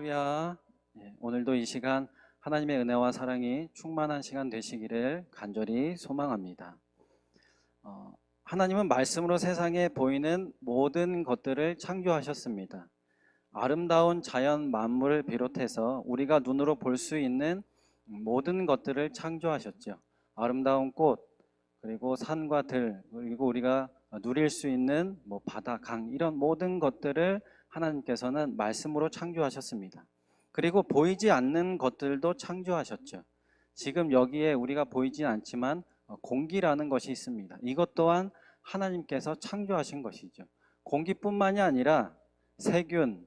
할렐루야. 오늘도 이 시간 하나님의 은혜와 사랑이 충만한 시간 되시기를 간절히 소망합니다. 하나님은 말씀으로 세상에 보이는 모든 것들을 창조하셨습니다. 아름다운 자연 만물을 비롯해서 우리가 눈으로 볼 수 있는 모든 것들을 창조하셨죠. 아름다운 꽃, 그리고 산과 들, 그리고 우리가 누릴 수 있는 바다, 강, 이런 모든 것들을 하나님께서는 말씀으로 창조하셨습니다. 그리고 보이지 않는 것들도 창조하셨죠. 지금 여기에 우리가 보이지 않지만 공기라는 것이 있습니다. 이것 또한 하나님께서 창조하신 것이죠. 공기뿐만이 아니라 세균,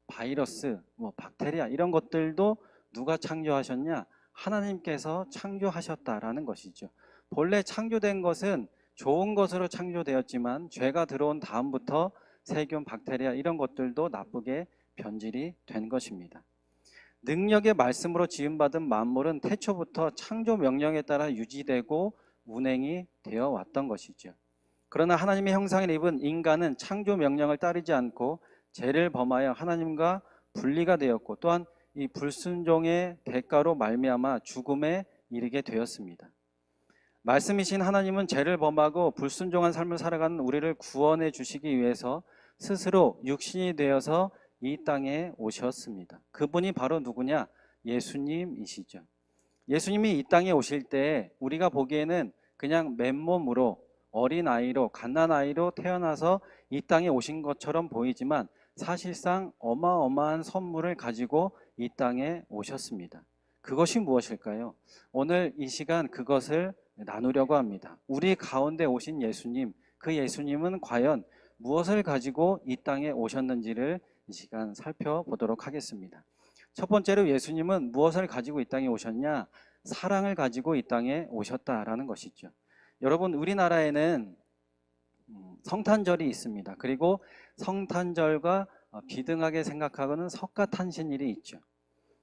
바이러스, 박테리아 이런 것들도 누가 창조하셨냐? 하나님께서 창조하셨다라는 것이죠. 본래 창조된 것은 좋은 것으로 창조되었지만 죄가 들어온 다음부터 세균, 박테리아 이런 것들도 나쁘게 변질이 된 것입니다. 능력의 말씀으로 지음받은 만물은 태초부터 창조 명령에 따라 유지되고 운행이 되어 왔던 것이죠. 그러나 하나님의 형상을 입은 인간은 창조 명령을 따르지 않고 죄를 범하여 하나님과 분리가 되었고, 또한 이 불순종의 대가로 말미암아 죽음에 이르게 되었습니다. 말씀이신 하나님은 죄를 범하고 불순종한 삶을 살아가는 우리를 구원해 주시기 위해서 스스로 육신이 되어서 이 땅에 오셨습니다. 그분이 바로 누구냐? 예수님이시죠. 예수님이 이 땅에 오실 때 우리가 보기에는 그냥 맨몸으로 어린아이로 갓난아이로 태어나서 이 땅에 오신 것처럼 보이지만 사실상 어마어마한 선물을 가지고 이 땅에 오셨습니다. 그것이 무엇일까요? 오늘 이 시간 그것을 나누려고 합니다. 우리 가운데 오신 예수님, 그 예수님은 과연 무엇을 가지고 이 땅에 오셨는지를 이 시간 살펴보도록 하겠습니다. 첫 번째로 예수님은 무엇을 가지고 이 땅에 오셨냐? 사랑을 가지고 이 땅에 오셨다라는 것이죠. 여러분, 우리나라에는 성탄절이 있습니다. 그리고 성탄절과 비등하게 생각하고는 석가탄신일이 있죠.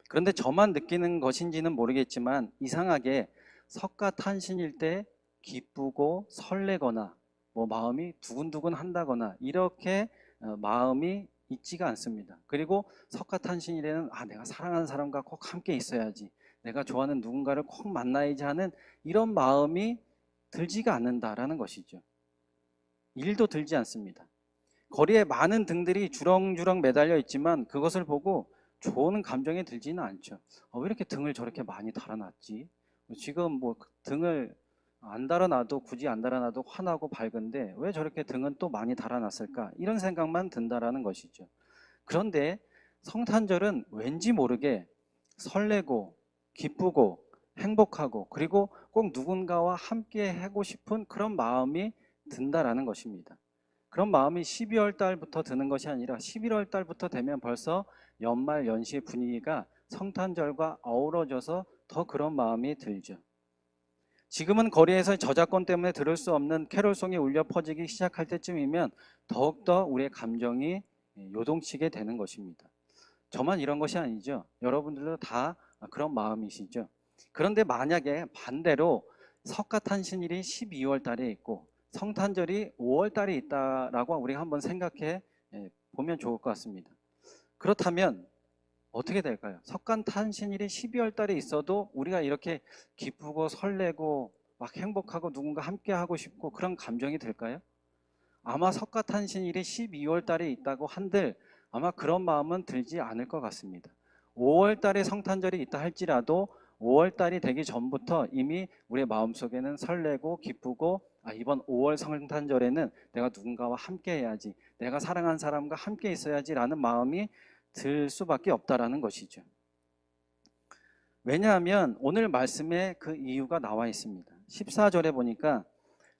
그런데 저만 느끼는 것인지는 모르겠지만 이상하게 석가탄신일 때 기쁘고 설레거나 마음이 두근두근 한다거나 이렇게 마음이 있지가 않습니다. 그리고 석가탄신일에는 내가 사랑하는 사람과 꼭 함께 있어야지, 내가 좋아하는 누군가를 꼭 만나야지 하는 이런 마음이 들지가 않는다라는 것이죠. 일도 들지 않습니다. 거리에 많은 등들이 주렁주렁 매달려 있지만 그것을 보고 좋은 감정이 들지는 않죠. 왜 이렇게 등을 저렇게 많이 달아놨지? 지금 등을 안 달아놔도, 굳이 안 달아놔도 환하고 밝은데 왜 저렇게 등은 또 많이 달아놨을까? 이런 생각만 든다라는 것이죠. 그런데 성탄절은 왠지 모르게 설레고 기쁘고 행복하고, 그리고 꼭 누군가와 함께 하고 싶은 그런 마음이 든다라는 것입니다. 그런 마음이 12월 달부터 드는 것이 아니라 11월 달부터 되면 벌써 연말 연시의 분위기가 성탄절과 어우러져서 더 그런 마음이 들죠. 지금은 거리에서 저작권 때문에 들을 수 없는 캐롤송이 울려 퍼지기 시작할 때쯤이면 더욱더 우리의 감정이 요동치게 되는 것입니다. 저만 이런 것이 아니죠. 여러분들도 다 그런 마음이시죠. 그런데 만약에 반대로 석가탄신일이 12월 달에 있고 성탄절이 5월 달에 있다라고 우리가 한번 생각해 보면 좋을 것 같습니다. 그렇다면 어떻게 될까요? 석가탄신일이 12월 달에 있어도 우리가 이렇게 기쁘고 설레고 막 행복하고 누군가 함께 하고 싶고 그런 감정이 들까요? 아마 석가탄신일이 12월 달에 있다고 한들 아마 그런 마음은 들지 않을 것 같습니다. 5월 달에 성탄절이 있다 할지라도 5월 달이 되기 전부터 이미 우리의 마음속에는 설레고 기쁘고 이번 5월 성탄절에는 내가 누군가와 함께 해야지, 내가 사랑하는 사람과 함께 있어야지 라는 마음이 들 수밖에 없다라는 것이죠. 왜냐하면 오늘 말씀에 그 이유가 나와 있습니다. 14절에 보니까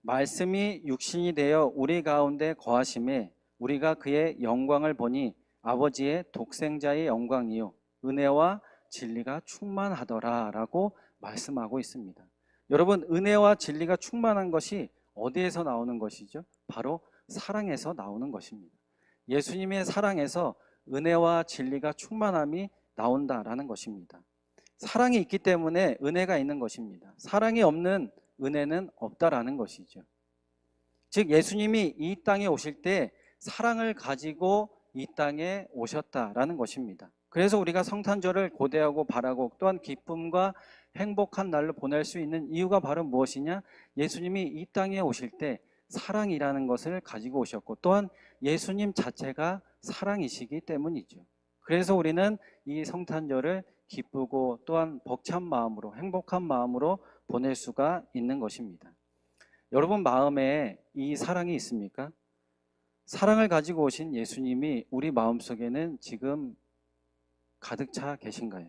말씀이 육신이 되어 우리 가운데 거하심에 우리가 그의 영광을 보니 아버지의 독생자의 영광이요 은혜와 진리가 충만하더라 라고 말씀하고 있습니다. 여러분, 은혜와 진리가 충만한 것이 어디에서 나오는 것이죠? 바로 사랑에서 나오는 것입니다. 예수님의 사랑에서 은혜와 진리가 충만함이 나온다라는 것입니다. 사랑이 있기 때문에 은혜가 있는 것입니다. 사랑이 없는 은혜는 없다라는 것이죠. 즉 예수님이 이 땅에 오실 때 사랑을 가지고 이 땅에 오셨다라는 것입니다. 그래서 우리가 성탄절을 고대하고 바라고 또한 기쁨과 행복한 날로 보낼 수 있는 이유가 바로 무엇이냐? 예수님이 이 땅에 오실 때 사랑이라는 것을 가지고 오셨고 또한 예수님 자체가 사랑이시기 때문이죠. 그래서 우리는 이 성탄절을 기쁘고 또한 벅찬 마음으로 행복한 마음으로 보낼 수가 있는 것입니다. 여러분 마음에 이 사랑이 있습니까? 사랑을 가지고 오신 예수님이 우리 마음속에는 지금 가득 차 계신가요?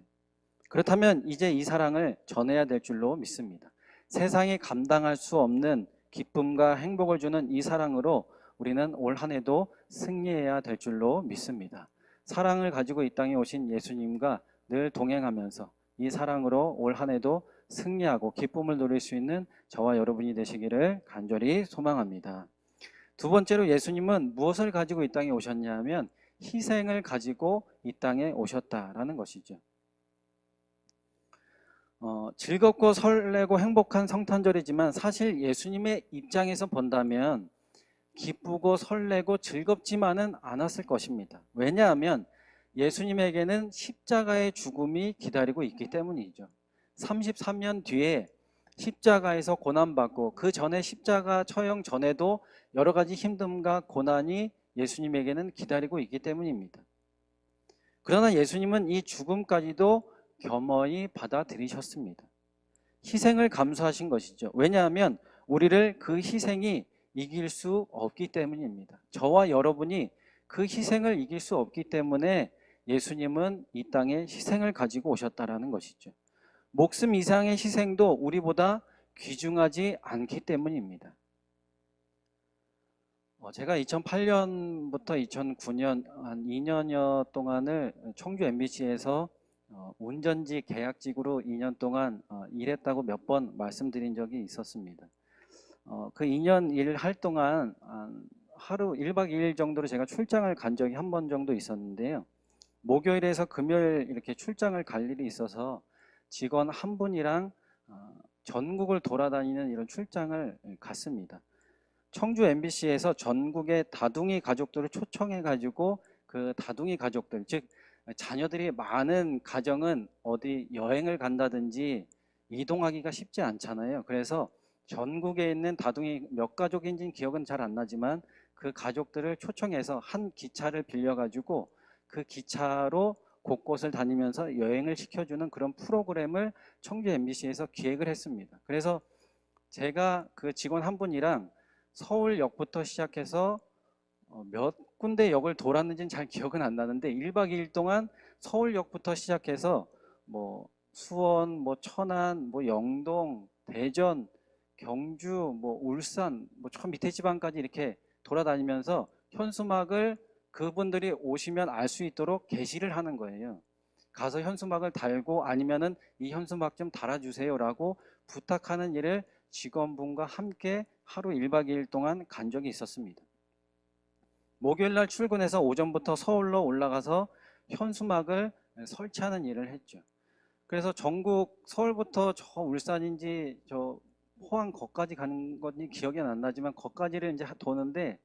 그렇다면 이제 이 사랑을 전해야 될 줄로 믿습니다. 세상이 감당할 수 없는 기쁨과 행복을 주는 이 사랑으로 우리는 올 한 해도 승리해야 될 줄로 믿습니다. 사랑을 가지고 이 땅에 오신 예수님과 늘 동행하면서 이 사랑으로 올 한 해도 승리하고 기쁨을 누릴 수 있는 저와 여러분이 되시기를 간절히 소망합니다. 두 번째로 예수님은 무엇을 가지고 이 땅에 오셨냐 하면 희생을 가지고 이 땅에 오셨다라는 것이죠. 즐겁고 설레고 행복한 성탄절이지만 사실 예수님의 입장에서 본다면 기쁘고 설레고 즐겁지만은 않았을 것입니다. 왜냐하면 예수님에게는 십자가의 죽음이 기다리고 있기 때문이죠. 33년 뒤에 십자가에서 고난받고 그 전에 십자가 처형 전에도 여러 가지 힘듦과 고난이 예수님에게는 기다리고 있기 때문입니다. 그러나 예수님은 이 죽음까지도 겸허히 받아들이셨습니다. 희생을 감수하신 것이죠. 왜냐하면 우리를 그 희생이 이길 수 없기 때문입니다. 저와 여러분이 그 희생을 이길 수 없기 때문에 예수님은 이 땅에 희생을 가지고 오셨다라는 것이죠. 목숨 이상의 희생도 우리보다 귀중하지 않기 때문입니다. 제가 2008년부터 2009년 한 2년여 동안을 청주 MBC에서 운전지 계약직으로 2년 동안 일했다고 몇 번 말씀드린 적이 있었습니다. 그 2년 일할 동안 하루 1박 2일 정도로 제가 출장을 간 적이 한 번 정도 있었는데요. 목요일에서 금요일 이렇게 출장을 갈 일이 있어서 직원 한 분이랑 전국을 돌아다니는 이런 출장을 갔습니다. 청주 MBC에서 전국의 다둥이 가족들을 초청해 가지고 그 다둥이 가족들, 즉 자녀들이 많은 가정은 어디 여행을 간다든지 이동하기가 쉽지 않잖아요. 그래서 전국에 있는 다둥이 몇 가족인지는 기억은 잘 안 나지만 그 가족들을 초청해서 한 기차를 빌려 가지고 그 기차로 곳곳을 다니면서 여행을 시켜주는 그런 프로그램을 청주 MBC에서 기획을 했습니다. 그래서 제가 그 직원 한 분이랑 서울역부터 시작해서 몇 군데 역을 돌았는지는 잘 기억은 안 나는데 1박 2일 동안 서울역부터 시작해서 뭐 수원, 뭐 천안, 뭐 영동, 대전, 경주, 뭐 울산, 뭐 저 밑에 지방까지 이렇게 돌아다니면서 현수막을 그분들이 오시면 알 수 있도록 게시를 하는 거예요. 가서 현수막을 달고 아니면은 이 현수막 좀 달아주세요라고 부탁하는 일을 직원분과 함께 하루 1박 2일 동안 간 적이 있었습니다. 목요일 날 출근해서 오전부터 서울로 올라가서 현수막을 설치하는 일을 했죠. 그래서 전국 서울부터 저 울산인지 저 포항 거까지 가는 건지 기억이 안 나지만 거까지를 이제 도는데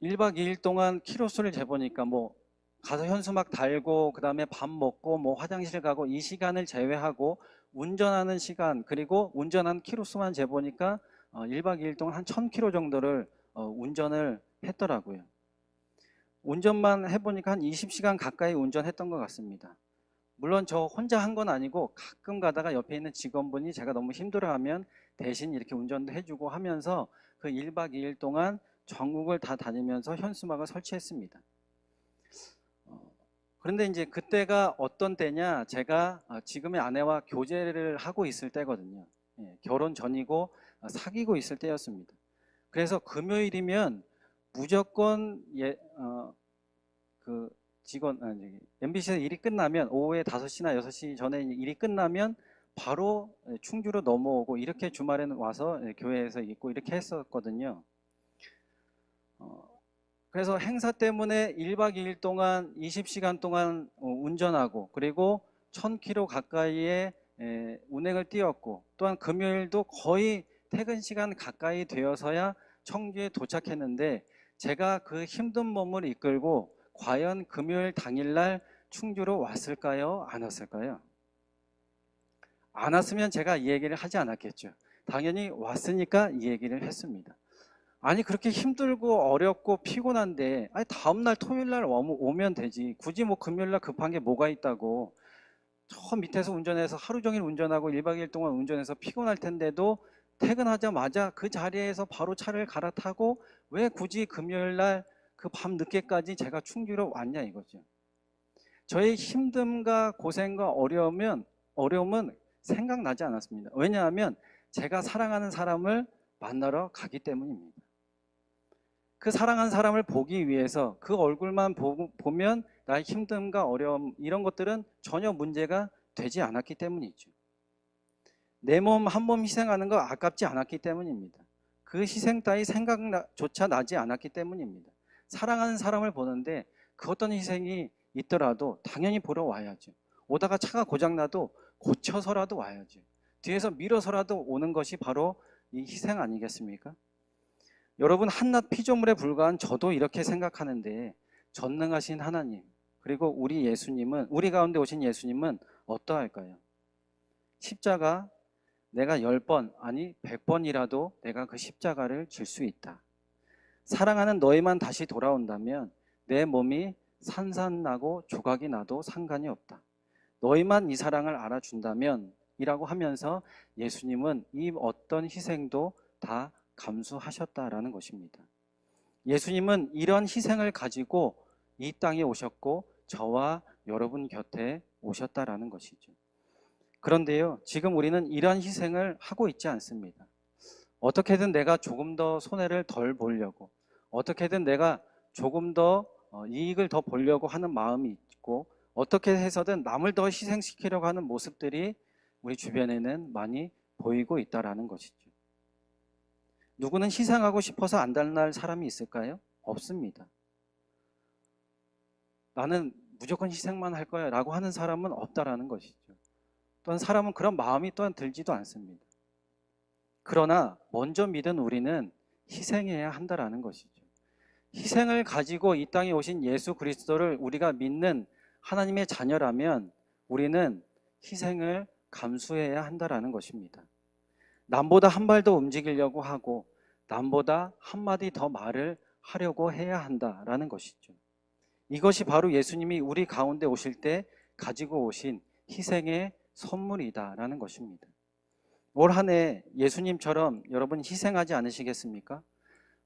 1박 2일 동안 키로수를 재보니까 뭐 가서 현수막 달고 그다음에 밥 먹고 뭐 화장실 가고 이 시간을 제외하고 운전하는 시간 그리고 운전한 키로수만 재보니까 1박 2일 동안 한 1000km 정도를 운전을 했더라고요. 운전만 해보니까 한 20시간 가까이 운전했던 것 같습니다. 물론 저 혼자 한 건 아니고 가끔 가다가 옆에 있는 직원분이 제가 너무 힘들어하면 대신 이렇게 운전도 해주고 하면서 그 1박 2일 동안 전국을 다 다니면서 현수막을 설치했습니다. 그런데 이제 그때가 어떤 때냐, 제가 지금의 아내와 교제를 하고 있을 때거든요. 결혼 전이고 사귀고 있을 때였습니다. 그래서 금요일이면 무조건 그 직원 MBC에서 일이 끝나면 오후에 5시나 6시 전에 일이 끝나면 바로 충주로 넘어오고 이렇게 주말에는 와서 교회에서 있고 이렇게 했었거든요. 그래서 행사 때문에 1박 2일 동안 20시간 동안 운전하고 그리고 1000km 가까이의 운행을 뛰었고 또한 금요일도 거의 퇴근 시간 가까이 되어서야 청주에 도착했는데 제가 그 힘든 몸을 이끌고 과연 금요일 당일날 충주로 왔을까요? 안 왔을까요? 안 왔으면 제가 이 얘기를 하지 않았겠죠. 당연히 왔으니까 이 얘기를 했습니다. 아니 그렇게 힘들고 어렵고 피곤한데 아니 다음날 토요일날 오면 되지. 굳이 뭐 금요일날 급한 게 뭐가 있다고. 저 밑에서 운전해서 하루 종일 운전하고 1박 2일 동안 운전해서 피곤할 텐데도 퇴근하자마자 그 자리에서 바로 차를 갈아타고 왜 굳이 금요일날 그 밤 늦게까지 제가 충주로 왔냐 이거죠. 저의 힘듦과 고생과 어려움은 생각나지 않았습니다. 왜냐하면 제가 사랑하는 사람을 만나러 가기 때문입니다. 그 사랑하는 사람을 보기 위해서 그 얼굴만 보면 나의 힘듦과 어려움 이런 것들은 전혀 문제가 되지 않았기 때문이죠. 내 몸 한 몸 희생하는 거 아깝지 않았기 때문입니다. 그 희생 따위 생각조차 나지 않았기 때문입니다. 사랑하는 사람을 보는데 그 어떤 희생이 있더라도 당연히 보러 와야죠. 오다가 차가 고장나도 고쳐서라도 와야죠. 뒤에서 밀어서라도 오는 것이 바로 이 희생 아니겠습니까? 여러분 한낱 피조물에 불과한 저도 이렇게 생각하는데 전능하신 하나님 그리고 우리 가운데 오신 예수님은 어떠할까요? 십자가 내가 10번 아니 100번이라도 내가 그 십자가를 질 수 있다. 사랑하는 너희만 다시 돌아온다면 내 몸이 산산나고 조각이 나도 상관이 없다. 너희만 이 사랑을 알아준다면 이라고 하면서 예수님은 이 어떤 희생도 다 감수하셨다라는 것입니다. 예수님은 이런 희생을 가지고 이 땅에 오셨고 저와 여러분 곁에 오셨다라는 것이죠. 그런데요, 지금 우리는 이런 희생을 하고 있지 않습니다. 어떻게든 내가 조금 더 손해를 덜 보려고, 어떻게든 내가 조금 더 이익을 더 보려고 하는 마음이 있고, 어떻게 해서든 남을 더 희생시키려고 하는 모습들이 우리 주변에는 많이 보이고 있다라는 것이죠. 누구는 희생하고 싶어서 안 달날 사람이 있을까요? 없습니다. 나는 무조건 희생만 할 거야 라고 하는 사람은 없다라는 것이죠. 또한 사람은 그런 마음이 또한 들지도 않습니다. 그러나 먼저 믿은 우리는 희생해야 한다라는 것이죠. 희생을 가지고 이 땅에 오신 예수 그리스도를 우리가 믿는 하나님의 자녀라면 우리는 희생을 감수해야 한다라는 것입니다. 남보다 한 발 더 움직이려고 하고 남보다 한마디 더 말을 하려고 해야 한다라는 것이죠. 이것이 바로 예수님이 우리 가운데 오실 때 가지고 오신 희생의 선물이다라는 것입니다. 올 한 해 예수님처럼 여러분 희생하지 않으시겠습니까?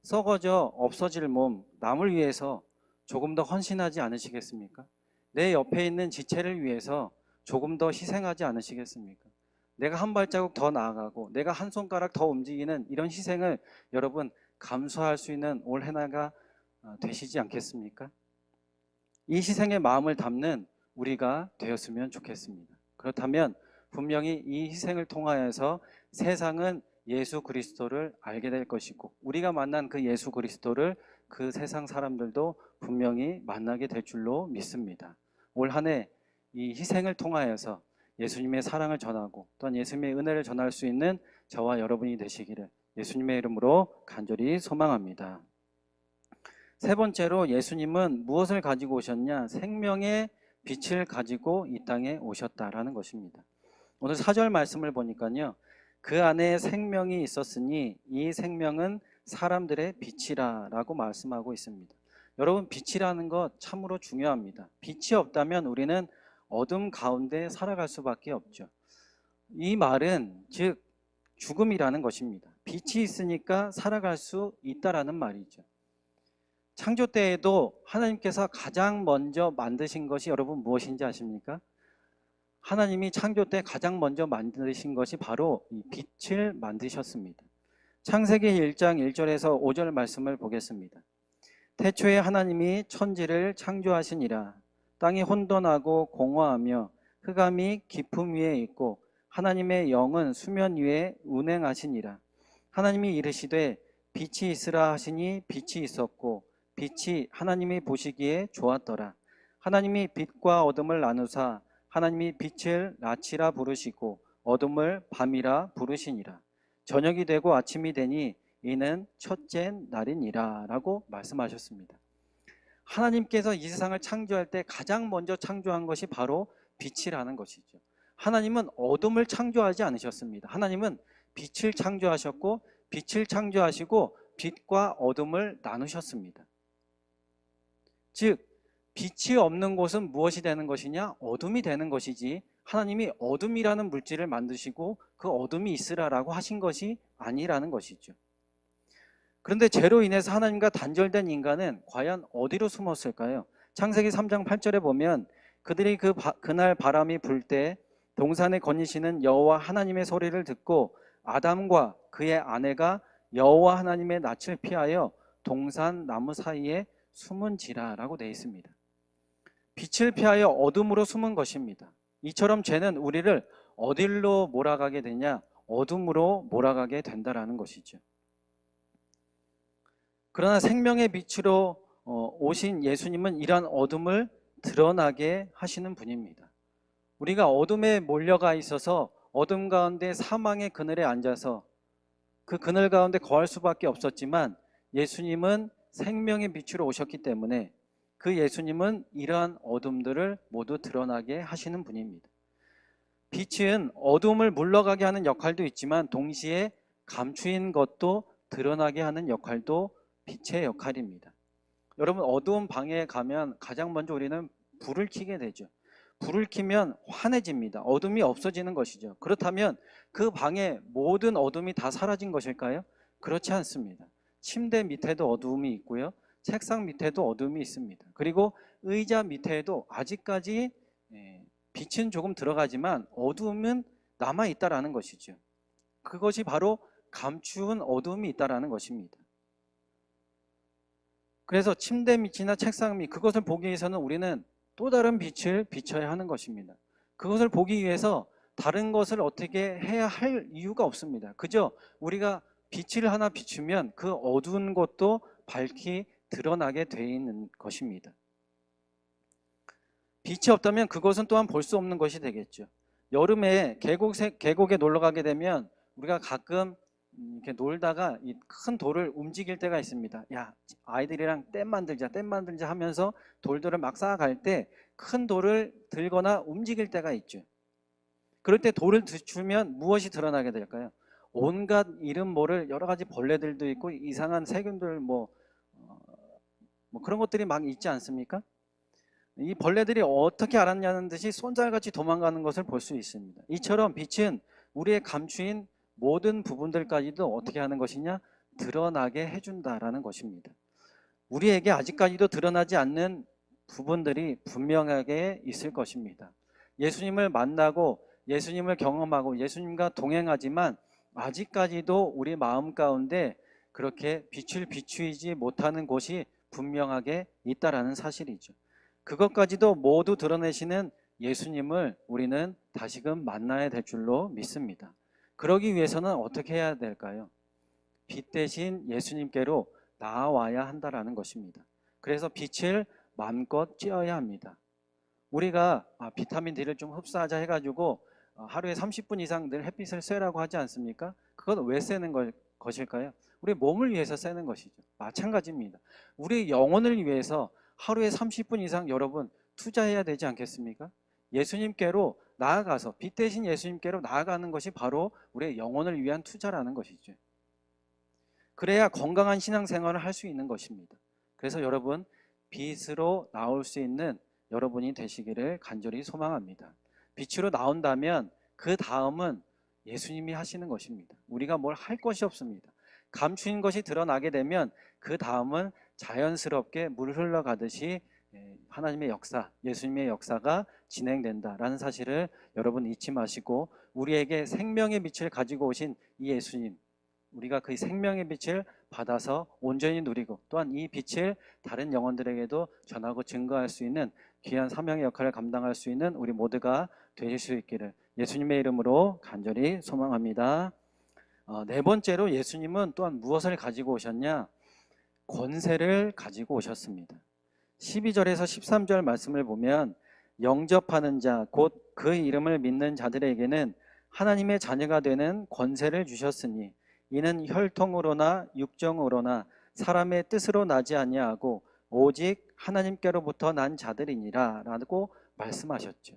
썩어져 없어질 몸 남을 위해서 조금 더 헌신하지 않으시겠습니까? 내 옆에 있는 지체를 위해서 조금 더 희생하지 않으시겠습니까? 내가 한 발자국 더 나아가고 내가 한 손가락 더 움직이는 이런 희생을 여러분 감수할 수 있는 올 한 해가 되시지 않겠습니까? 이 희생의 마음을 담는 우리가 되었으면 좋겠습니다. 그렇다면 분명히 이 희생을 통하여서 세상은 예수 그리스도를 알게 될 것이고 우리가 만난 그 예수 그리스도를 그 세상 사람들도 분명히 만나게 될 줄로 믿습니다. 올 한 해 이 희생을 통하여서 예수님의 사랑을 전하고 또한 예수님의 은혜를 전할 수 있는 저와 여러분이 되시기를 예수님의 이름으로 간절히 소망합니다. 세 번째로 예수님은 무엇을 가지고 오셨냐? 생명의 빛을 가지고 이 땅에 오셨다라는 것입니다. 오늘 4절 말씀을 보니까요. 그 안에 생명이 있었으니 이 생명은 사람들의 빛이라라고 말씀하고 있습니다. 여러분 빛이라는 것 참으로 중요합니다. 빛이 없다면 우리는 어둠 가운데 살아갈 수밖에 없죠. 이 말은 즉 죽음이라는 것입니다. 빛이 있으니까 살아갈 수 있다라는 말이죠. 창조 때에도 하나님께서 가장 먼저 만드신 것이 여러분 무엇인지 아십니까? 하나님이 창조 때 가장 먼저 만드신 것이 바로 이 빛을 만드셨습니다. 창세기 1장 1절에서 5절 말씀을 보겠습니다. 태초에 하나님이 천지를 창조하시니라. 땅이 혼돈하고 공허하며 흑암이 깊음 위에 있고 하나님의 영은 수면 위에 운행하시니라. 하나님이 이르시되 빛이 있으라 하시니 빛이 있었고 빛이 하나님이 보시기에 좋았더라. 하나님이 빛과 어둠을 나누사 하나님이 빛을 낮이라 부르시고 어둠을 밤이라 부르시니라. 저녁이 되고 아침이 되니 이는 첫째 날이니라 라고 말씀하셨습니다. 하나님께서 이 세상을 창조할 때 가장 먼저 창조한 것이 바로 빛이라는 것이죠. 하나님은 어둠을 창조하지 않으셨습니다. 하나님은 빛을 창조하셨고 빛을 창조하시고 빛과 어둠을 나누셨습니다. 즉 빛이 없는 곳은 무엇이 되는 것이냐? 어둠이 되는 것이지 하나님이 어둠이라는 물질을 만드시고 그 어둠이 있으라라고 하신 것이 아니라는 것이죠. 그런데 죄로 인해서 하나님과 단절된 인간은 과연 어디로 숨었을까요? 창세기 3장 8절에 보면 그들이 그날 바람이 불 때 동산에 거니시는 여호와 하나님의 소리를 듣고 아담과 그의 아내가 여호와 하나님의 낯을 피하여 동산 나무 사이에 숨은지라라고 되어 있습니다. 빛을 피하여 어둠으로 숨은 것입니다. 이처럼 죄는 우리를 어디로 몰아가게 되냐? 어둠으로 몰아가게 된다라는 것이죠. 그러나 생명의 빛으로 오신 예수님은 이러한 어둠을 드러나게 하시는 분입니다. 우리가 어둠에 몰려가 있어서 어둠 가운데 사망의 그늘에 앉아서 그 그늘 가운데 거할 수밖에 없었지만 예수님은 생명의 빛으로 오셨기 때문에 그 예수님은 이러한 어둠들을 모두 드러나게 하시는 분입니다. 빛은 어둠을 물러가게 하는 역할도 있지만 동시에 감추인 것도 드러나게 하는 역할도 빛의 역할입니다. 여러분, 어두운 방에 가면 가장 먼저 우리는 불을 켜게 되죠. 불을 켜면 환해집니다. 어둠이 없어지는 것이죠. 그렇다면 그 방에 모든 어둠이 다 사라진 것일까요? 그렇지 않습니다. 침대 밑에도 어둠이 있고요. 책상 밑에도 어둠이 있습니다. 그리고 의자 밑에도 아직까지 빛은 조금 들어가지만 어둠은 남아있다라는 것이죠. 그것이 바로 감추운 어둠이 있다라는 것입니다. 그래서 침대 밑이나 책상 밑, 그것을 보기 위해서는 우리는 또 다른 빛을 비춰야 하는 것입니다. 그것을 보기 위해서 다른 것을 어떻게 해야 할 이유가 없습니다. 그저 우리가 빛을 하나 비추면 그 어두운 것도 밝히 드러나게 되어 있는 것입니다. 빛이 없다면 그것은 또한 볼 수 없는 것이 되겠죠. 여름에 계곡에 놀러 가게 되면 우리가 가끔 이렇게 놀다가 이 큰 돌을 움직일 때가 있습니다. 야, 아이들이랑 댐 만들자 하면서 돌들을 막 쌓아갈 때 큰 돌을 들거나 움직일 때가 있죠. 그럴 때 돌을 주면 무엇이 드러나게 될까요? 온갖 이름 모를 여러 가지 벌레들도 있고 이상한 세균들 뭐 그런 것들이 막 있지 않습니까? 이 벌레들이 어떻게 알았냐는 듯이 손살같이 도망가는 것을 볼 수 있습니다. 이처럼 빛은 우리의 감추인 모든 부분들까지도 어떻게 하는 것이냐? 드러나게 해준다라는 것입니다. 우리에게 아직까지도 드러나지 않는 부분들이 분명하게 있을 것입니다. 예수님을 만나고 예수님을 경험하고 예수님과 동행하지만 아직까지도 우리 마음 가운데 그렇게 빛을 비추지 못하는 곳이 분명하게 있다라는 사실이죠. 그것까지도 모두 드러내시는 예수님을 우리는 다시금 만나야 될 줄로 믿습니다. 그러기 위해서는 어떻게 해야 될까요? 빛 대신 예수님께로 나아와야 한다라는 것입니다. 그래서 빛을 마음껏 쬐어야 합니다. 우리가 비타민 D를 좀 흡수하자 해가지고 하루에 30분 이상 늘 햇빛을 쐬라고 하지 않습니까? 그건 왜 쐬는 것일까요? 우리 몸을 위해서 쐬는 것이죠. 마찬가지입니다. 우리 영혼을 위해서 하루에 30분 이상 여러분 투자해야 되지 않겠습니까? 예수님께로 나아가서 빛 대신 예수님께로 나아가는 것이 바로 우리의 영혼을 위한 투자라는 것이죠. 그래야 건강한 신앙생활을 할 수 있는 것입니다. 그래서 여러분 빛으로 나올 수 있는 여러분이 되시기를 간절히 소망합니다. 빛으로 나온다면 그 다음은 예수님이 하시는 것입니다. 우리가 뭘 할 것이 없습니다. 감추인 것이 드러나게 되면 그 다음은 자연스럽게 물 흘러가듯이 하나님의 역사, 예수님의 역사가 진행된다라는 사실을 여러분 잊지 마시고 우리에게 생명의 빛을 가지고 오신 이 예수님, 우리가 그 생명의 빛을 받아서 온전히 누리고 또한 이 빛을 다른 영혼들에게도 전하고 증거할 수 있는 귀한 사명의 역할을 감당할 수 있는 우리 모두가 되실 수 있기를 예수님의 이름으로 간절히 소망합니다. 네 번째로 예수님은 또한 무엇을 가지고 오셨냐? 권세를 가지고 오셨습니다. 12절에서 13절 말씀을 보면 영접하는 자, 곧 그 이름을 믿는 자들에게는 하나님의 자녀가 되는 권세를 주셨으니 이는 혈통으로나 육정으로나 사람의 뜻으로 나지 아니하고 오직 하나님께로부터 난 자들이니라 라고 말씀하셨죠.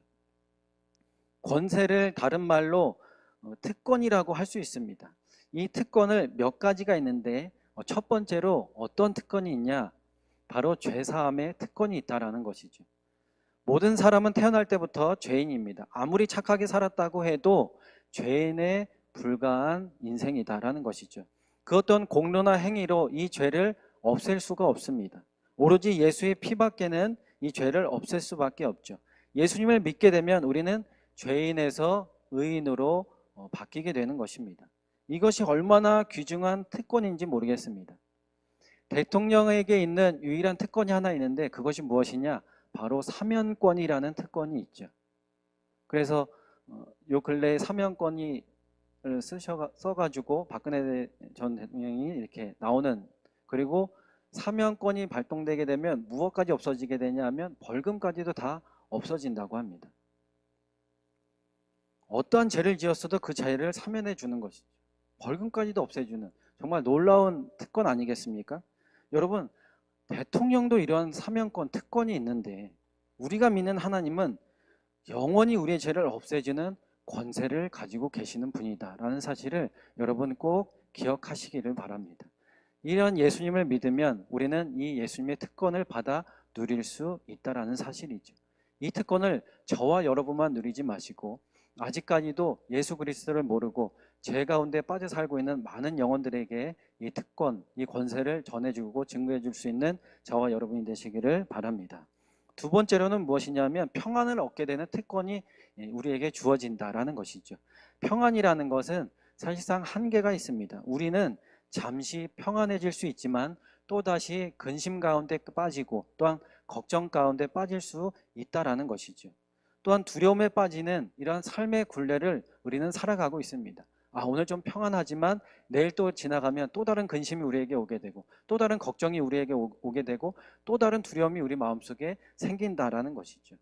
권세를 다른 말로 특권이라고 할 수 있습니다. 이 특권을 몇 가지가 있는데 첫 번째로 어떤 특권이 있냐? 바로 죄사함의 특권이 있다라는 것이죠. 모든 사람은 태어날 때부터 죄인입니다. 아무리 착하게 살았다고 해도 죄인에 불과한 인생이다라는 것이죠. 그 어떤 공로나 행위로 이 죄를 없앨 수가 없습니다. 오로지 예수의 피밖에는 이 죄를 없앨 수밖에 없죠. 예수님을 믿게 되면 우리는 죄인에서 의인으로 바뀌게 되는 것입니다. 이것이 얼마나 귀중한 특권인지 모르겠습니다. 대통령에게 있는 유일한 특권이 하나 있는데 그것이 무엇이냐? 바로 사면권이라는 특권이 있죠. 그래서 요 근래에 사면권을 써가지고 박근혜 전 대통령이 이렇게 나오는, 그리고 사면권이 발동되게 되면 무엇까지 없어지게 되냐면 벌금까지도 다 없어진다고 합니다. 어떠한 죄를 지었어도 그 죄를 사면해 주는 것이죠. 벌금까지도 없애주는 정말 놀라운 특권 아니겠습니까? 여러분, 대통령도 이런 사면권, 특권이 있는데 우리가 믿는 하나님은 영원히 우리의 죄를 없애주는 권세를 가지고 계시는 분이다라는 사실을 여러분 꼭 기억하시기를 바랍니다. 이런 예수님을 믿으면 우리는 이 예수님의 특권을 받아 누릴 수 있다라는 사실이죠. 이 특권을 저와 여러분만 누리지 마시고 아직까지도 예수 그리스도를 모르고 죄 가운데 빠져 살고 있는 많은 영혼들에게 이 특권, 이 권세를 전해주고 증거해 줄 수 있는 저와 여러분이 되시기를 바랍니다. 두 번째로는 무엇이냐면 평안을 얻게 되는 특권이 우리에게 주어진다라는 것이죠. 평안이라는 것은 사실상 한계가 있습니다. 우리는 잠시 평안해질 수 있지만 또다시 근심 가운데 빠지고 또한 걱정 가운데 빠질 수 있다라는 것이죠. 또한 두려움에 빠지는 이러한 삶의 굴레를 우리는 살아가고 있습니다. 오늘 좀 평안하지만 내일 또 지나가면 또 다른 근심이 우리에게 오게 되고 또 다른 걱정이 우리에게 오게 되고 또 다른 두려움이 우리 마음속에 생긴다라는 것이죠.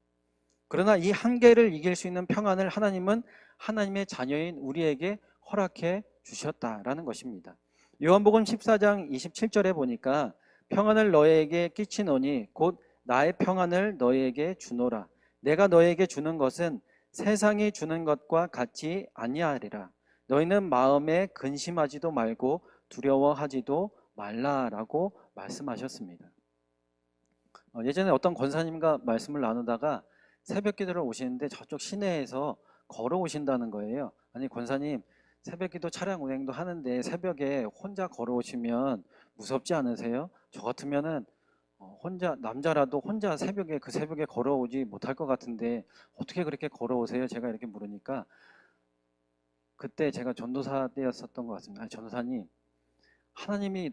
그러나 이 한계를 이길 수 있는 평안을 하나님은 하나님의 자녀인 우리에게 허락해 주셨다라는 것입니다. 요한복음 14장 27절에 보니까 평안을 너희에게 끼치노니 곧 나의 평안을 너희에게 주노라. 내가 너희에게 주는 것은 세상이 주는 것과 같이 아니하리라. 너희는 마음에 근심하지도 말고 두려워하지도 말라라고 말씀하셨습니다. 예전에 어떤 권사님과 말씀을 나누다가 새벽 기도를 오시는데 저쪽 시내에서 걸어오신다는 거예요. 아니 권사님, 새벽 기도 차량 운행도 하는데 새벽에 혼자 걸어오시면 무섭지 않으세요? 저 같으면은 혼자, 남자라도 혼자 새벽에 그 새벽에 걸어오지 못할 것 같은데 어떻게 그렇게 걸어오세요? 제가 이렇게 물으니까 그때 제가 전도사 때였었던 것 같습니다. 전도사님, 하나님이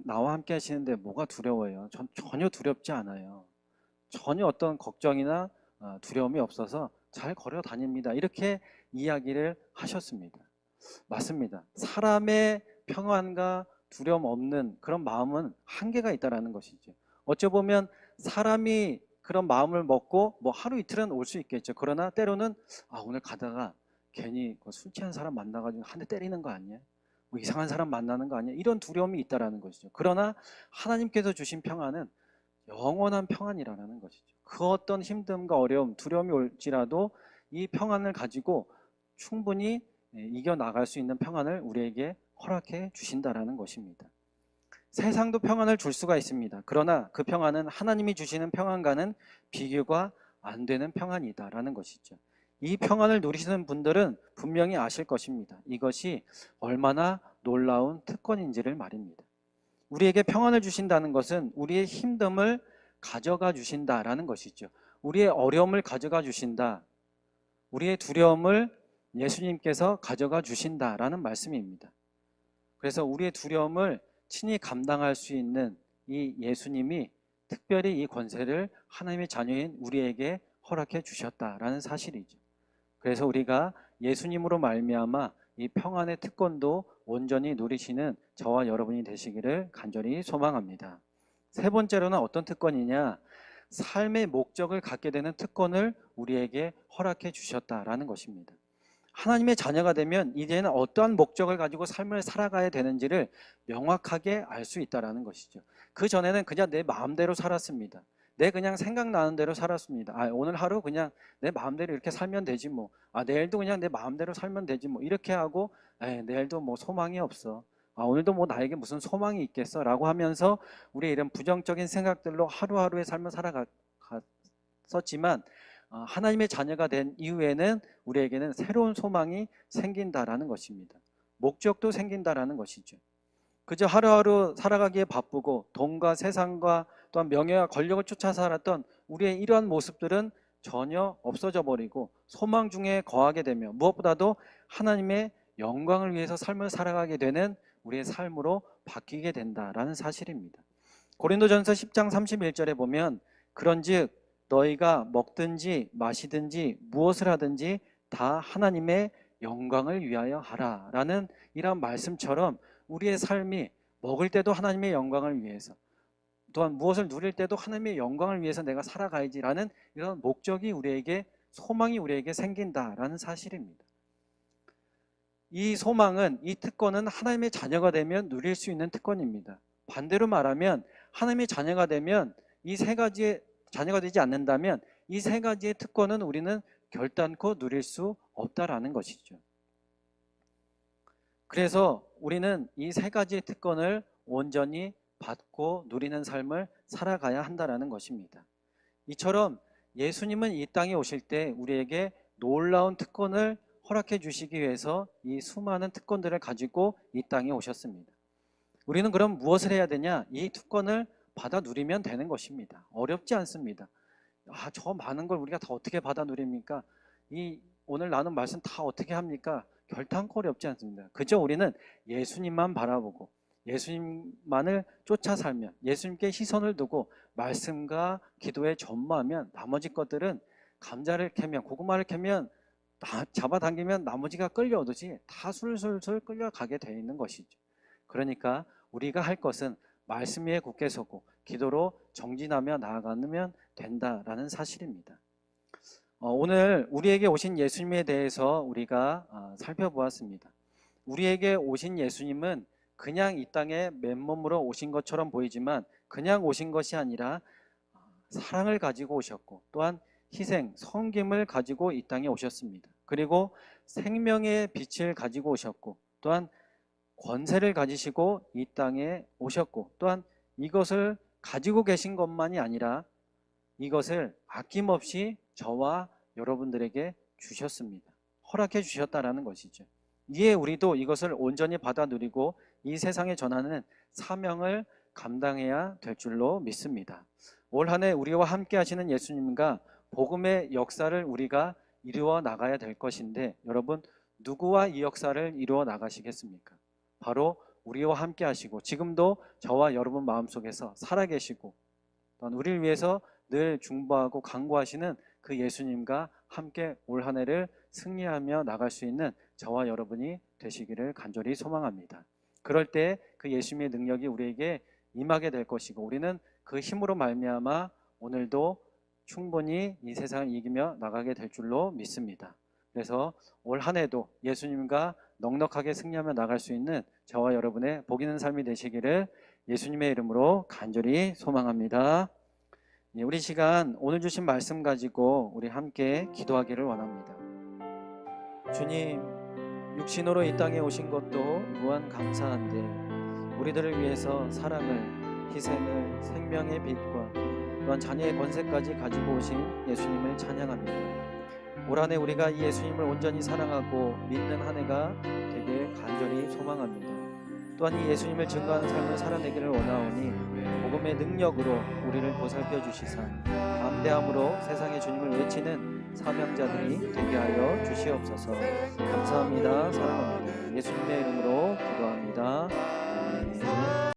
나와 함께 하시는데 뭐가 두려워요? 전 전혀 두렵지 않아요. 전혀 어떤 걱정이나 두려움이 없어서 잘 걸어 다닙니다. 이렇게 이야기를 하셨습니다. 맞습니다. 사람의 평안과 두려움 없는 그런 마음은 한계가 있다라는 것이죠. 어쩌보면 사람이 그런 마음을 먹고 뭐 하루 이틀은 올 수 있겠죠. 그러나 때로는 오늘 가다가 괜히 술 취한 사람 만나가지고 한 대 때리는 거 아니야? 뭐 이상한 사람 만나는 거 아니야? 이런 두려움이 있다라는 것이죠. 그러나 하나님께서 주신 평안은 영원한 평안이라는 것이죠. 그 어떤 힘듦과 어려움, 두려움이 올지라도 이 평안을 가지고 충분히 이겨나갈 수 있는 평안을 우리에게 허락해 주신다라는 것입니다. 세상도 평안을 줄 수가 있습니다. 그러나 그 평안은 하나님이 주시는 평안과는 비교가 안 되는 평안이다라는 것이죠. 이 평안을 누리시는 분들은 분명히 아실 것입니다. 이것이 얼마나 놀라운 특권인지를 말입니다. 우리에게 평안을 주신다는 것은 우리의 힘듦을 가져가 주신다라는 것이죠. 우리의 어려움을 가져가 주신다. 우리의 두려움을 예수님께서 가져가 주신다라는 말씀입니다. 그래서 우리의 두려움을 친히 감당할 수 있는 이 예수님이 특별히 이 권세를 하나님의 자녀인 우리에게 허락해 주셨다라는 사실이죠. 그래서 우리가 예수님으로 말미암아 이 평안의 특권도 온전히 누리시는 저와 여러분이 되시기를 간절히 소망합니다. 세 번째로는 어떤 특권이냐? 삶의 목적을 갖게 되는 특권을 우리에게 허락해 주셨다라는 것입니다. 하나님의 자녀가 되면 이제는 어떠한 목적을 가지고 삶을 살아가야 되는지를 명확하게 알 수 있다는 것이죠. 그 전에는 그냥 내 마음대로 살았습니다. 내 그냥 생각나는 대로 살았습니다. 오늘 하루 그냥 내 마음대로 이렇게 살면 되지 뭐. 내일도 그냥 내 마음대로 살면 되지 뭐. 이렇게 하고 내일도 뭐 소망이 없어. 오늘도 뭐 나에게 무슨 소망이 있겠어 라고 하면서 우리 이런 부정적인 생각들로 하루하루의 삶을 살아갔었지만 하나님의 자녀가 된 이후에는 우리에게는 새로운 소망이 생긴다라는 것입니다. 목적도 생긴다라는 것이죠. 그저 하루하루 살아가기에 바쁘고 돈과 세상과 또한 명예와 권력을 쫓아 살았던 우리의 이러한 모습들은 전혀 없어져 버리고 소망 중에 거하게 되며 무엇보다도 하나님의 영광을 위해서 삶을 살아가게 되는 우리의 삶으로 바뀌게 된다라는 사실입니다. 고린도전서 10장 31절에 보면 그런즉 너희가 먹든지 마시든지 무엇을 하든지 다 하나님의 영광을 위하여 하라라는 이런 말씀처럼 우리의 삶이 먹을 때도 하나님의 영광을 위해서 또한 무엇을 누릴 때도 하나님의 영광을 위해서 내가 살아가야지라는 이런 목적이 우리에게 소망이 우리에게 생긴다라는 사실입니다. 이 소망은 이 특권은 하나님의 자녀가 되면 누릴 수 있는 특권입니다. 반대로 말하면 하나님의 자녀가 되면 이 세 가지의 자녀가 되지 않는다면 이 세 가지의 특권은 우리는 결단코 누릴 수 없다라는 것이죠. 그래서 우리는 이 세 가지의 특권을 온전히 받고 누리는 삶을 살아가야 한다라는 것입니다. 이처럼 예수님은 이 땅에 오실 때 우리에게 놀라운 특권을 허락해 주시기 위해서 이 수많은 특권들을 가지고 이 땅에 오셨습니다. 우리는 그럼 무엇을 해야 되냐? 이 특권을 받아 누리면 되는 것입니다. 어렵지 않습니다. 저 많은 걸 우리가 다 어떻게 받아 누립니까? 오늘 나눈 말씀 다 어떻게 합니까? 결단코 어렵지 않습니다. 그저 우리는 예수님만 바라보고 예수님만을 쫓아 살면 예수님께 시선을 두고 말씀과 기도에 전무하면 나머지 것들은 감자를 캐면 고구마를 캐면 잡아당기면 나머지가 끌려오듯이 다 술술술 끌려가게 되어 있는 것이죠. 그러니까 우리가 할 것은 말씀 위에 굳게 서고 기도로 정진하며 나아가면 된다라는 사실입니다. 오늘 우리에게 오신 예수님에 대해서 우리가 살펴보았습니다. 우리에게 오신 예수님은 그냥 이 땅에 맨몸으로 오신 것처럼 보이지만 그냥 오신 것이 아니라 사랑을 가지고 오셨고 또한 희생, 섬김을 가지고 이 땅에 오셨습니다. 그리고 생명의 빛을 가지고 오셨고 또한 권세를 가지시고 이 땅에 오셨고 또한 이것을 가지고 계신 것만이 아니라 이것을 아낌없이 저와 여러분들에게 주셨습니다. 허락해 주셨다라는 것이죠. 이에 우리도 이것을 온전히 받아 누리고 이 세상에 전하는 사명을 감당해야 될 줄로 믿습니다. 올 한 해 우리와 함께 하시는 예수님과 복음의 역사를 우리가 이루어 나가야 될 것인데 여러분 누구와 이 역사를 이루어 나가시겠습니까? 바로 우리와 함께 하시고 지금도 저와 여러분 마음속에서 살아계시고 또한 우리를 위해서 늘 중보하고 간구하시는 그 예수님과 함께 올 한 해를 승리하며 나갈 수 있는 저와 여러분이 되시기를 간절히 소망합니다. 그럴 때 그 예수님의 능력이 우리에게 임하게 될 것이고 우리는 그 힘으로 말미암아 오늘도 충분히 이 세상을 이기며 나가게 될 줄로 믿습니다. 그래서 올 한 해도 예수님과 넉넉하게 승리하며 나갈 수 있는 저와 여러분의 복 있는 삶이 되시기를 예수님의 이름으로 간절히 소망합니다. 우리 시간 오늘 주신 말씀 가지고 우리 함께 기도하기를 원합니다. 주님, 육신으로 이 땅에 오신 것도 무한 감사한데 우리들을 위해서 사랑을, 희생을, 생명의 빛과 또한 자녀의 권세까지 가지고 오신 예수님을 찬양합니다. 올 한 해 우리가 이 예수님을 온전히 사랑하고 믿는 한 해가 되길 간절히 소망합니다. 또한 이 예수님을 증거하는 삶을 살아내기를 원하오니 복음의 능력으로 우리를 보살펴 주시사 담대함으로 세상의 주님을 외치는 사명자들이 되게 하여 주시옵소서. 감사합니다. 사랑합니다. 예수님의 이름으로 기도합니다. 아멘.